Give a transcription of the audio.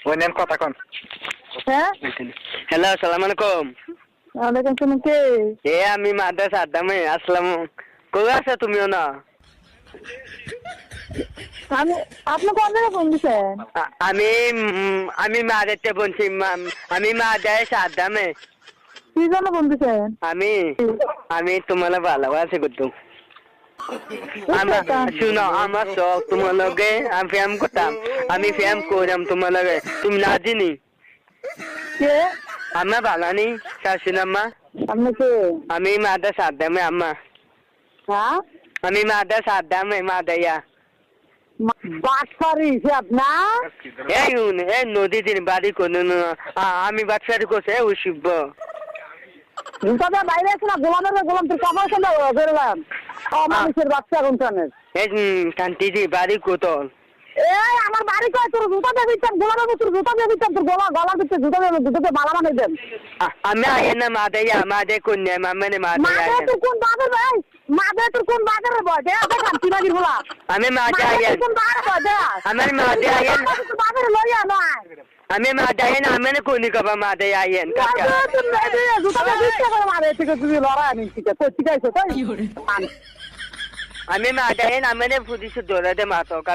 ওনেন কথা কোন হ্যাঁ হ্যালো আসসালামু আলাইকুম ওয়ালাইকুম আসসালাম কে এ আমি মাদ্রাসা আদামে আসলাম কই আছো তুমিও না আমি আপনি কোন জায়গায় ফোন দিছেন আমি মাদারতে বলছি আমি মাদ্রাসা আদামে কি জন্য ফোন দিছেন আমি তোমার ভালোবাসি করতো শুনো আমার শখ তোমার লগে আমি ফ্যাম করতাম আমি ফ্যাম করলাম তোমার লগে তুমি না চিনি কে আমার বালানি শাশুনাম্মা আপনি কে আমি মাদ্রাসা আদামে আম্মা হ্যাঁ আমি মাদ্রাসা আদামে মাদাইয়া বাটপারি হিসাব না এই নদী দিন বাড়ি কোনো আমি বাচ্চারি করছে ওই শিব তবে বাইরে আছে না গোলাম তোর কাপড় সঙ্গে বেরোলাম মানুষের বাচ্চা কোনখানের এই কান্তিজি বাড়ি কোতল এই আমার বাড়ি কয় তোর জুতা দিয়ে দিতাম গোলাম তোর জুতা দিয়ে দিতাম তোর গলা দিতে জুতা দিয়ে জুতাতে মালা বানাই দেন আমি আগে না মাদাইয়া মাদে কন্যা মামানে মাদে তোর কোন বাজার ভাই মাদে তোর কোন বাজারে বয় দে আছে কান্তি বাড়ির বলা আমি মাদে আগে কোন বাজারে বয় দে আমার মাদে আগে বাজারে লইয়া না আমি মাদে আগে না আমি কোনি কবা মাদে আইয়েন কাকা জুতা দিয়ে দিতে করে মারে ঠিক আছে তুই লড়াই আনি ঠিক আছে ঠিক আছে তাই আমি মাদে আগে না আমি ফুদিছে দৌড়াতে মাতো